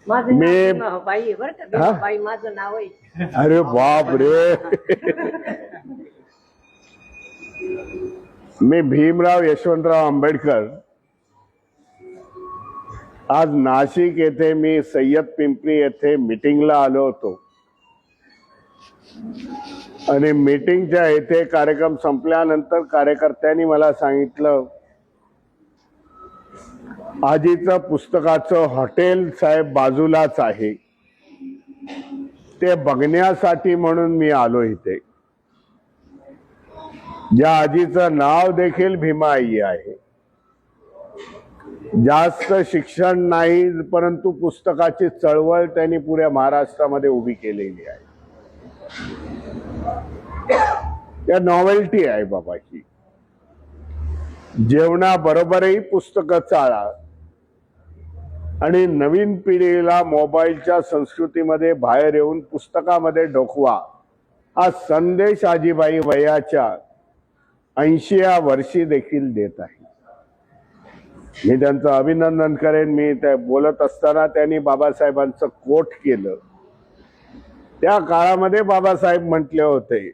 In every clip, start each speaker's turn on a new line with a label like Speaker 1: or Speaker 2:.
Speaker 1: Me
Speaker 2: by बर का बाई माझं नाव आहे.
Speaker 1: अरे बाप रे. मी भीमराव यशवंतराव आंबेडकर. आज नाशिक येथे मी सय्यद पिंपरी येथे मीटिंगला आलो होतो आणि मीटिंगच्या येथे कार्यक्रम संपल्यानंतर कार्यकर्त्यांनी मला सांगितलं, आजीचं पुस्तकाचं हॉटेल साहेब बाजूलाच आहे, ते बघण्यासाठी म्हणून मी आलो इथे. ज्या आजीचं नाव देखील भीमाई आहे. जास्त शिक्षण नाही, परंतु पुस्तकाची चळवळ त्यांनी पुऱ्या महाराष्ट्रामध्ये उभी केलेली आहे. त्या नॉवेल्टी आहे बाबाची. जेवणाबरोबरही पुस्तकं चाळा आणि नवीन पिढीला मोबाईलच्या संस्कृतीमध्ये बाहेर येऊन पुस्तकामध्ये डोकवा, हा संदेश आजीबाई वयाच्या 80व्या वर्षी देखील देत आहे. मी त्यांचं अभिनंदन करेन. मी ते बोलत असताना त्यांनी बाबासाहेबांचं कोट केलं. त्या काळामध्ये बाबासाहेब म्हटले होते,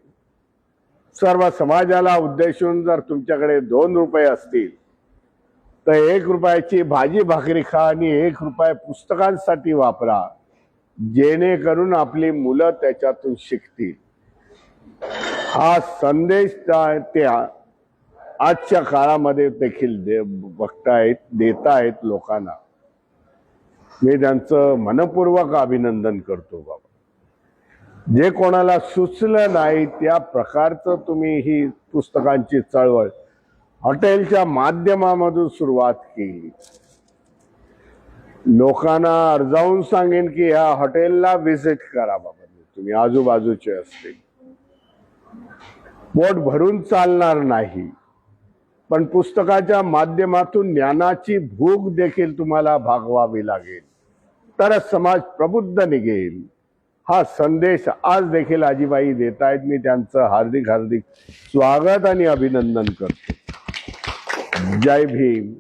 Speaker 1: सर्व समाजाला उद्देशून जर तुमच्याकडे 2 रुपये असतील तर 1 रुपयाची भाजी भाकरी खा आणि 1 रुपया पुस्तकांसाठी वापरा, जेणेकरून आपली मुलं त्याच्यातून शिकतील. हा संदेश त्या आजच्या काळामध्ये देखील बघतायत, देतायत लोकांना. मी त्यांचं मनपूर्वक अभिनंदन करतो बाबा. जे कोणाला सुचलं नाही त्या प्रकारचं तुम्ही ही पुस्तकांची चळवळ हॉटेलच्या माध्यमामधून सुरुवात केली. लोकांना अर्जावून सांगेन की ह्या हॉटेलला व्हिजिट करा बाबा, तुम्ही आजूबाजूचे असतील. पोट भरून चालणार नाही, पण पुस्तकाच्या माध्यमातून ज्ञानाची भूक देखील तुम्हाला भागवावी लागेल, तरच समाज प्रबुद्ध निघेल. हा संदेश आज देखील आजीबाई देत आहेत. मी त्यांचं हार्दिक हार्दिक स्वागत आणि अभिनंदन करतो. जय भीम.